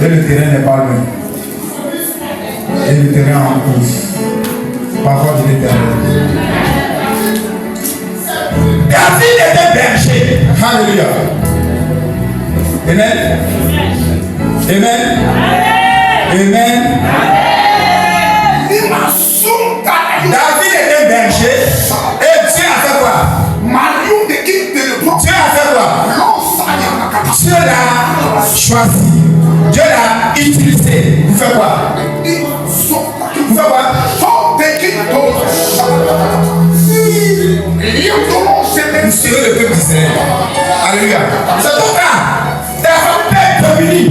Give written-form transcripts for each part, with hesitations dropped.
Et le terrain n'est pas loin. Et le terrain en cause. Parfois de l'éternel. David était berger. Alléluia. Amen. Amen. Amen. David était berger. Et Dieu a fait quoi? Dieu a fait quoi? Dieu l'a choisi. Dieu l'a utilisé. Vous faites quoi? Vous faites quoi? Vous serez le peuple d'Israël. Alléluia. C'est ton cas. Ta famille peut être dominée.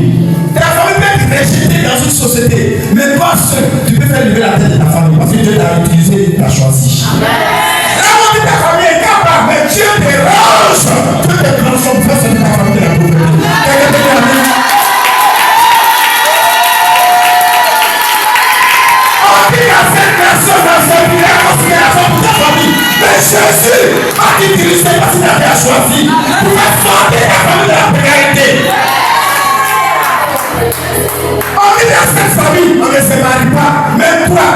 Ta famille peut être rejetée dans une société. Mais toi seul, tu peux faire lever la tête de ta famille. Parce que Dieu t'a utilisé, t'a choisi. La mort de ta famille est capable, mais Dieu te range. Dieu te transforme. Fais sortir ta famille de la pauvreté. Cette personne dans ce village a considération pour ta famille. Mais Jésus a utilisé parce qu'il t'a choisi pour faire sortir ta famille de la précarité. On dit à cette famille, on ne se marie pas, même toi,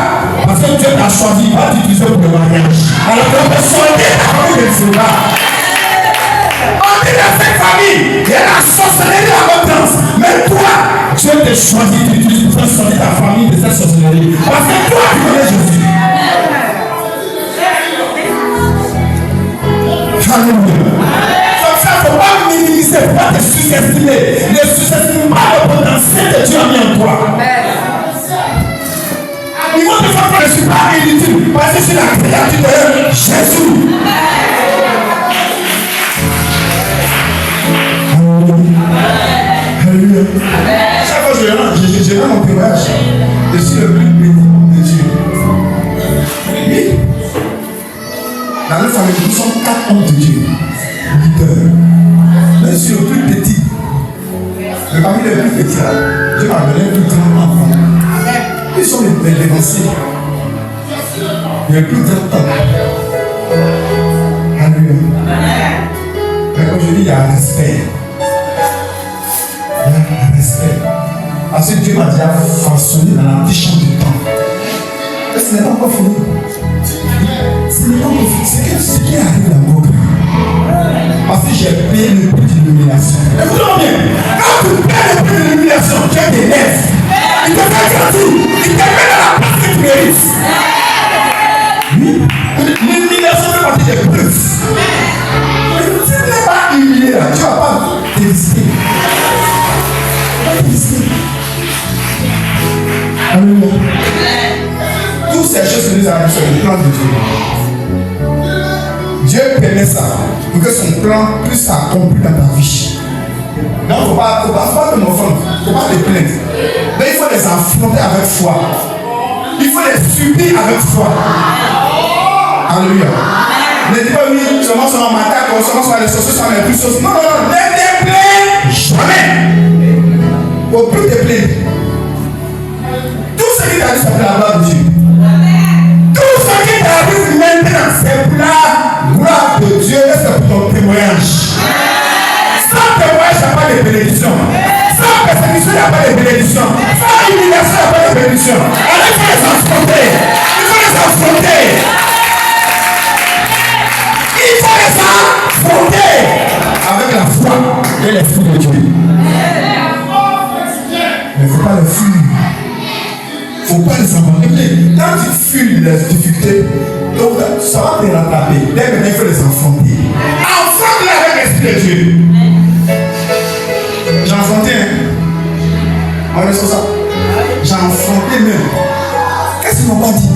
parce que Dieu t'a choisi, il va t'utiliser pour le mariage. Alors qu'on peut sortir ta famille de ce là. On dit à cette famille, il y a la sorcellerie à l'abondance, mais toi, Dieu t'a choisi, tu utilises pour faire sortir ta famille de cette sorcellerie. Parce que toi, tu connais Jésus. Alléluia. Comme ça, il ne faut pas minimiser, il ne faut pas te sous-estimer. Ne sous-estime pas le potentiel que Dieu a mis en toi. Il faut te faire que je ne suis pas inutile, parce que je suis la créature de Jésus. Alléluia. Chaque fois que je rends mon témoignage, je suis le plus béni de Dieu. Oui. Dans notre famille, nous sommes 4 hommes de Dieu, leaders. Mais je suis le plus petit. Mais parmi les plus petits, Dieu m'a donné un plus grand enfant. Ils sont les dévanciers. Les plus grands hommes. Alléluia. Mais aujourd'hui, il y a un respect. Il y a un respect. Parce que Dieu m'a déjà façonné dans l'antichambre du temps. Et ce n'est pas encore fini. Ce n'est pas encore fini. C'est ce qui arrive là-bas. Parce que j'ai payé le prix de l'illumination. Écoutez-moi bien. Quand tu payes le prix de l'illumination, Dieu t'élève. Il te fait grandir. Il te met dans la place que tu mérites. Oui. L'illumination fait partie des preuves. Mais si tu n'es pas humilié là, tu ne vas pas t'éviter. Alléluia. Toutes ces choses que nous avons sur le plan de Dieu. Dieu permet ça pour que son plan puisse s'accomplir dans ta vie. Non, il ne faut pas te m'offendre, il ne faut pas te plaindre. Mais il faut les affronter avec foi. Il faut les subir avec foi. Alléluia. Ne dis pas oui, seulement sur un matin, seulement sur les sociétés, sur les plus choses. Non, non, non, ne te plains jamais. Au plus te plaindre. Tout ce qui t'arrive, c'est pour la gloire de Dieu. Tout ce qui t'arrive maintenant, c'est pour la gloire de Dieu et c'est pour ton témoignage. Sans témoignage, il n'y a pas de bénédiction. Sans persécution, il n'y a pas de bénédiction. Sans humiliation, il n'y a pas de bénédiction. Alors il faut les affronter. Il faut les affronter. Il faut les affronter avec la foi et l'esprit de Dieu. Mais il ne faut pas les fuir. Il ne faut pas les abandonner. Quand tu fuis les difficultés, donc ça va te rattraper. Dès maintenant, il faut les affronter. Affronte-les avec l'esprit de Dieu. J'ai affronté, hein. On est sur ça. J'ai affronté même. Qu'est-ce qu'ils m'ont pas dit?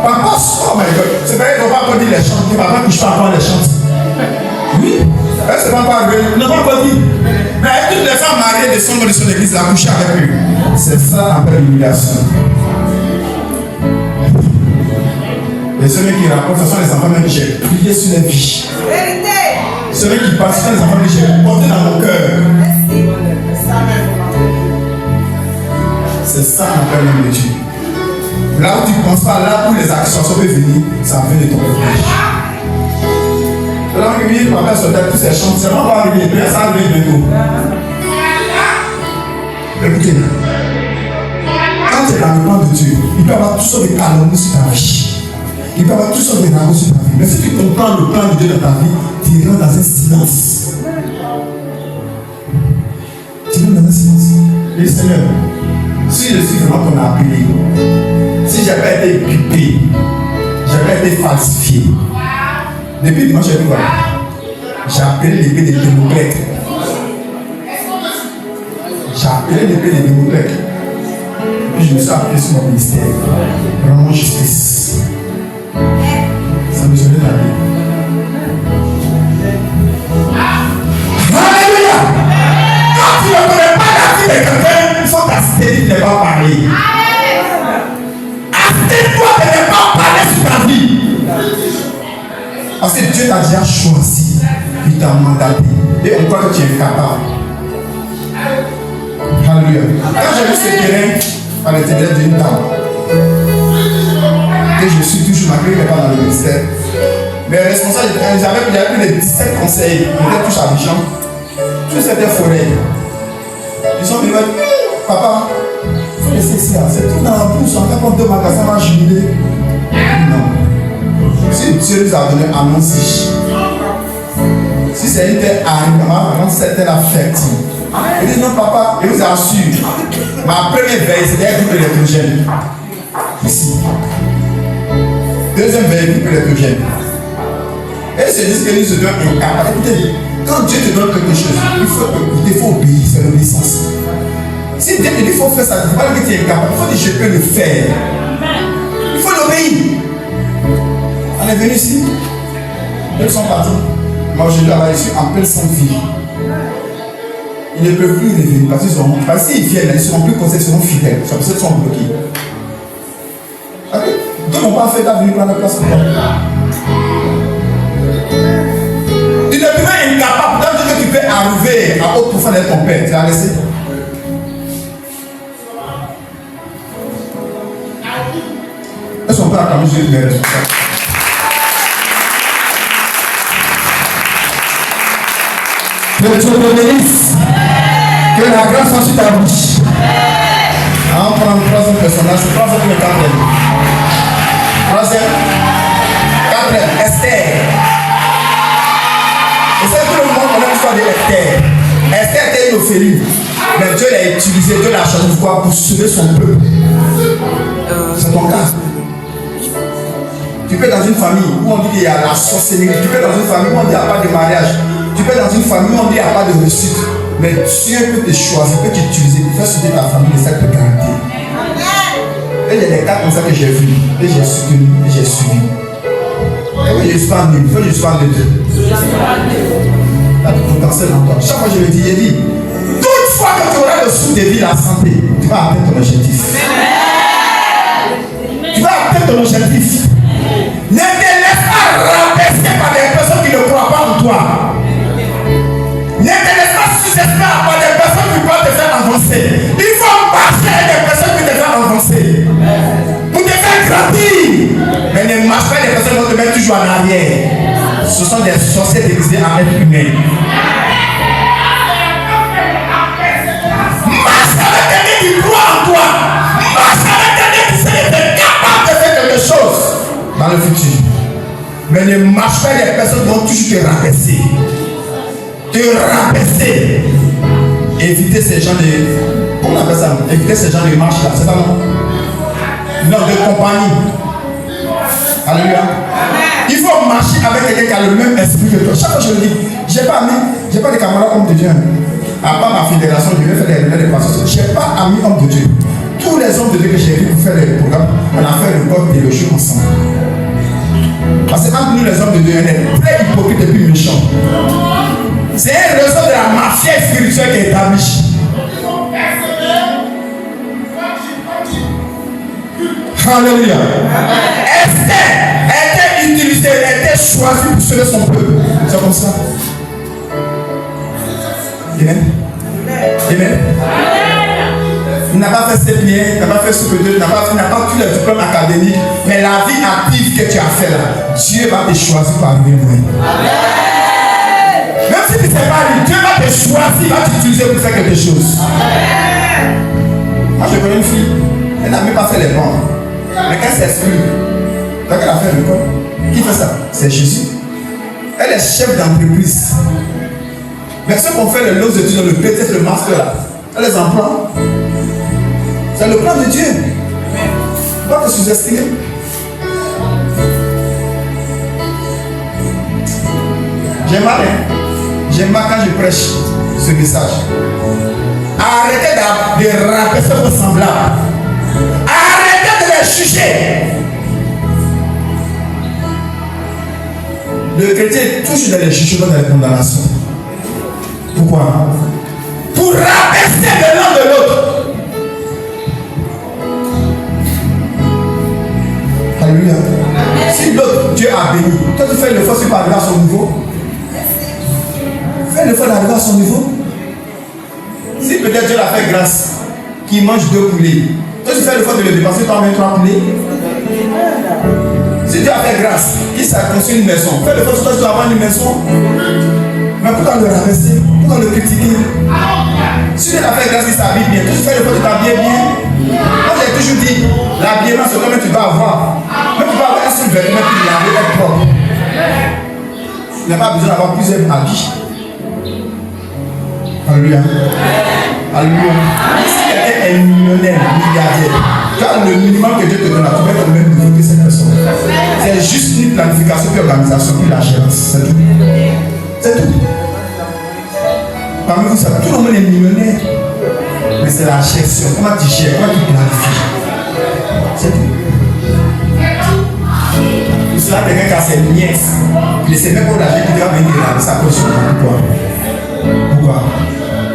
Papa, oh my God. C'est vrai qu'ils n'ont pas encore dit les chants. Papa, que je peux avoir les chants. Oui. Est-ce que c'est pas arrivé? Ils n'ont pas encore dit. Mais toutes les femmes mariées descendent de son église à coucher avec eux. C'est ça après l'humiliation. Et ceux qui rapportent, ce sont les enfants même que j'ai prié sur les vies. Ceux qui passent, ce sont les enfants que j'ai portés dans mon cœur. C'est ça après l'homme de Dieu. Là où tu ne penses pas, là où les actions peuvent venir, ça vient de ton côté. Là où il papa sur terre, tous ces chants, c'est vraiment pas arrivé, mais ça arrive bientôt. écoutez, quand tu es dans le plan de Dieu, il peut y avoir toutes sortes de calomnies sur ta vie. Il peut y avoir toutes sortes de narros sur ta vie. Mais si tu comprends le plan de Dieu dans ta vie, tu rentres dans un silence. Tu rentres dans un silence. Et Seigneur, si je suis vraiment ton appelé, si je n'ai pas été pipé, je n'ai pas été falsifié, depuis dimanche, j'ai appelé l'épée des Démocrètes. J'ai appelé l'épée des Démocrètes. Puis je me suis appelé sur mon ministère. Vraiment justice. Ça me sonne la vie. Alléluia! Quand tu ne connais pas la vie de quelqu'un, il faut t'assister de ne pas parler. Assieds-toi de ne pas parler sur ta vie. Parce que Dieu t'a déjà choisi. Il t'a mandaté. Et on croit que tu es incapable. Alléluia. Quand j'ai vu ce terrain à l'intérieur d'une dame, et je suis toujours malgré que je n'ai pas dans le ministère, mais responsables, j'avais plus de 17 conseillers, ils étaient tous à Bichon, tous étaient forêts. Ils sont venus me dire, papa, il faut laisser ça, c'est tout dans la bourse, on va prendre 2 magasins, on va jubiler. Non. Si Dieu nous a donné annonce, si c'est une terre aride, c'était la fête. Il dit non papa, il vous assure, ma première veille c'était un groupe électrogène. Ici. Deuxième veille, groupe électrogène. Et c'est juste que nous se donnons incapables. Écoutez, quand Dieu te donne quelque chose, il faut obéir, c'est l'obéissance. Si Dieu te dit qu'il faut faire ça, il ne faut pas que tu es incapable, il faut dire je peux le faire. Il faut l'obéir. On est venu ici, ils sont partis. Moi aujourd'hui, là, je suis en pleine sans vie. Ils ne peuvent plus revenir parce qu'ils viennent, ils ne seront plus conseillés, ils seront fidèles. C'est pour ça qu'ils sont bloqués. Ils n'ont pas fait d'avenir dans la place pour toi. Tu deviens incapable. Tant que tu peux arriver à haute profondeur de ton père, tu vas laisser. Est-ce qu'on peut acclamer Jésus de tout ça? Que Dieu te bénisse. Que la grâce soit sur ta bouche. On prend le troisième personnage, le troisième et le quatrième. Troisième, quatrième, Esther. Et c'est tout le monde connaît l'histoire d'Esther. Esther était une Ophélie. Mais Dieu l'a utilisé, Dieu l'a changé pour sauver son peuple. C'est ton cas. Tu peux être dans une famille où on dit qu'il y a la sorcellerie. Tu peux être dans une famille où on dit qu'il n'y a pas de mariage. Tu peux être dans une famille où on dit qu'il n'y a pas de réussite. Mais Dieu peut te choisir, peut t'utiliser pour faire sauver ta famille et ça te garantit. Et il y a des cas comme ça que j'ai vu, et j'ai soutenu, et j'ai suivi. Et oui, je suis pas nul, il faut que je sois de Dieu. Il y a du potentiel en toi. Chaque fois que je le dis, il dit, toutefois que tu auras le sou de vie, la santé, tu vas atteindre ton objectif. Tu vas atteindre ton objectif. Ne te laisse pas rabaisser par des personnes qui ne croient pas en toi. Ne te laisse pas sous-estimer par des personnes qui peuvent te faire avancer. Il faut marcher avec des personnes qui te font avancer. Pour te faire grandir. Mais ne marche pas avec des personnes qui vont te mettre toujours en arrière. Ce sont des sorciers déguisés en être humain. Marche avec quelqu'un qui croit en toi. Marche avec quelqu'un qui sait que tu es capable de faire quelque chose dans le futur. Mais ne marche pas avec des personnes qui vont toujours te rabaisser. Te rabaisser. Éviter ces gens de. Comment on appelle ça? Éviter ces gens de marche là. C'est ça non? Non, de compagnie. Alléluia. Il faut marcher avec quelqu'un qui a le même esprit que toi. Chaque fois que je le dis, je n'ai pas de camarades hommes de Dieu. À part ma fédération, je vais faire des réunions de pasteurs. Je n'ai pas amis hommes de Dieu. Tous les hommes de Dieu que j'ai vus pour faire des programmes, on a fait le code et le jeu ensemble. Parce que entre nous les hommes de Dieu, on est très hypocrites et puis méchants. C'est un réseau de la mafia spirituelle qui est établie. Alléluia. Esther était utilisée, elle était choisie pour sauver son peuple. C'est comme ça. Amen. Amen. Il n'a pas fait ses biens, il n'a pas fait ce que Dieu n'a pas fait, il n'a pas tous les diplômes académiques, mais la vie active que tu as fait là, Dieu va te choisir parmi nous. Même si tu ne sais pas, Dieu va te choisir, il va t'utiliser pour faire quelque chose. Moi, je connais une fille, elle n'a même pas fait les bancs. Mais quand elle s'exprime, donc elle a fait le corps. Qui fait ça? C'est Jésus. Elle est chef d'entreprise. Mais ceux qui ont fait les lots études, le peut-être le master là, elle les emploie. C'est le plan de Dieu. Il ne faut pas te sous-estimer. J'aime mal, quand je prêche ce message. Arrêtez de rabaisser vos semblables. Arrêtez de les juger. Le chrétien est toujours dans les jugements, dans les condamnations. Pourquoi? Pour rabaisser de l'un de l'autre. Alléluia. Si l'autre, Dieu a béni, toi tu fais l'effort, tu peux arriver à son niveau. Fais l'effort d'arriver à son niveau. Si peut-être Dieu l'a fait grâce, qu'il mange 2 poulets, toi tu fais l'effort de le dépasser par 23 poulets. Si Dieu a fait grâce, qu'il s'est construit une maison, fais l'effort de avoir une maison. Mais pourquoi le rabaisser? Pourquoi le critiquer? Si Dieu a fait grâce, il s'habille bien, tu fais l'effort de t'habiller bien. Moi j'ai toujours dit, l'habillement c'est comme tu vas avoir. Mais tu vas avoir un seul vêtement qui est propre. Il n'y a pas besoin d'avoir plusieurs habits. Alléluia. Alléluia. Si quelqu'un est millionnaire, milliardaire, tu as le minimum que Dieu te donne, tu vas au même niveau que cette personne. C'est juste une planification, puis organisation, puis la gérance. C'est tout. C'est tout. Parmi vous, ça, tout le monde est millionnaire. Mais c'est la gestion. Comment tu gères, comment tu planifies. C'est tout. Pour cela, quelqu'un qui a ses nièces, il ne sait même pas l'argent qui va venir dans sa poche. Pourquoi?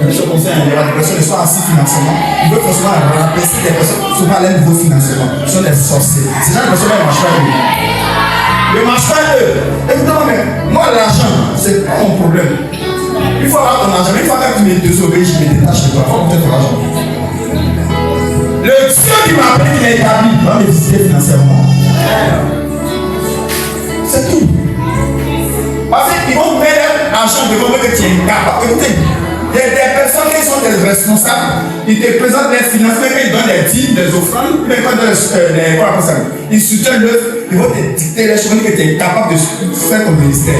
Les gens conseillent à des personnes qui sont assis financièrement, ils veulent forcément rabaisser des personnes qui sont pas à leur niveau financièrement. Ce sont des sorciers. Ces gens ne ne marchent pas eux. Ils ne marchent pas eux. Écoutez-moi, mais moi, l'argent, c'est pas mon problème. Il faut avoir ton argent. Une fois que tu me désobéis, je me détache de toi. Il faut monter ton argent. Le Dieu qui m'a appelé, qui m'a établi, va me visiter financièrement. C'est tout. Parce qu'ils vont mettre l'argent devant moi que tu es incapable. Écoutez, il y a des personnes qui sont des responsables, ils te présentent les finances, même ils donnent des dîmes, des offrandes, même quand ils soutiennent l'œuvre, ils vont te dicter les choses que tu es capable de faire ton ministère.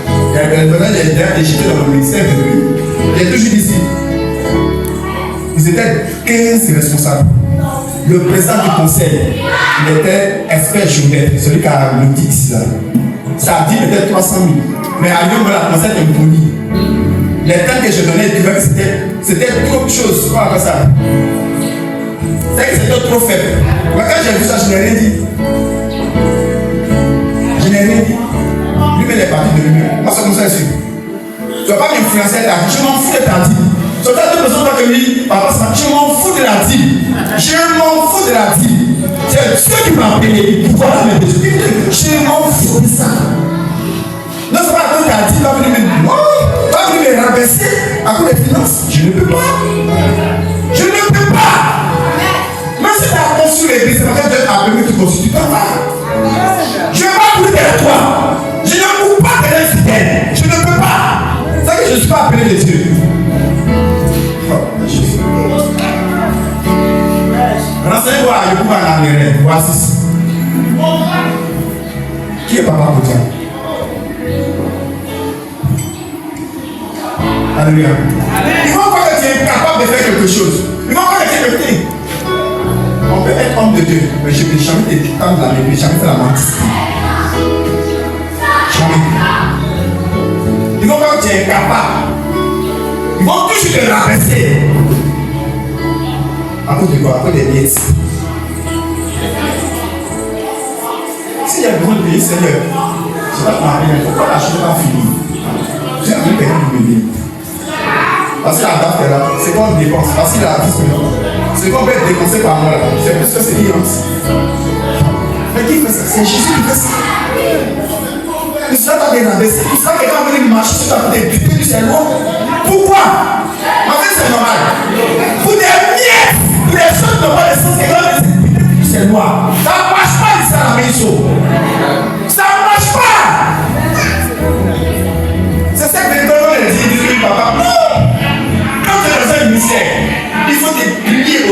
Il y a des personnes qui étaient dans le ministère de lui. J'ai toujours dit ici, ils étaient 15 responsables. Le président du conseil, il était expert journal, celui qui a le dit ici là. Ça a dit peut-être 300 000. Mais à Lyon, la conseil était poli. Les temps que je donnais, il trouvait que c'était trop de choses. Quoi après ça? C'est que c'était trop faible. Mais quand j'ai vu ça, je n'ai rien dit. Je n'ai rien dit. Lui-même est parti de lui-même. Moi, c'est comme ça ici. Tu ne vas pas m'influencer ta vie. Je m'en fous de ta vie. Sur ta personne pas que lui, papa, je m'en fous de la vie. Je m'en fous de la vie. C'est ceux qui m'ont appelé. Pourquoi me détruire? Je m'en fous de ça. Non, c'est pas à cause de la vie, va venir me moi. Va venir me rabaisser à cause des finances. Je ne peux pas. Je ne peux pas. Même si tu as construit l'église, c'est parce que Dieu a permis que tu construis. Tu peux pas. Je ne vais pas couper derrière toi. Je ne coupe pas derrière fidèle. Je ne peux pas. C'est que je ne suis pas appelé de Dieu. Renseignez-vous à Yopouba en Amérique. Voici. Qui est papa pour toi? Alléluia. Ils vont voir que tu es capable de faire quelque chose. Ils vont voir que tu es quelqu'un. On peut être homme de Dieu, mais je ne vais jamais te tendre la main, je ne vais jamais faire la mentir. Jamais. Ils vont voir que tu es incapable. Ils vont toujours te rabaisser. À cause de quoi? À cause des miettes. S'il y a besoin de payer, Seigneur, je vais te marier. Pourquoi la chose n'est pas finie? J'ai envie de payer pour me dire. Parce que la date est là, c'est qu'on dépense. Parce qu'il a la vie, c'est qu'on peut être dépensé par moi là. C'est plus que c'est l'ignorance. Mais qui fait ça? C'est Jésus qui fait ça. Tu seras pas bien abaissé. Tu seras quelqu'un qui va marcher sur ta tête et buter du cerveau. Pourquoi? En fait, c'est normal. Pour des miettes, pour des choses qui n'ont pas de sens, c'est grave, c'est buter du cerveau. Ça ne marche pas, ça la même chose. Ça ne marche pas. C'est ça que les gens disent, papa. Il Il faut te plier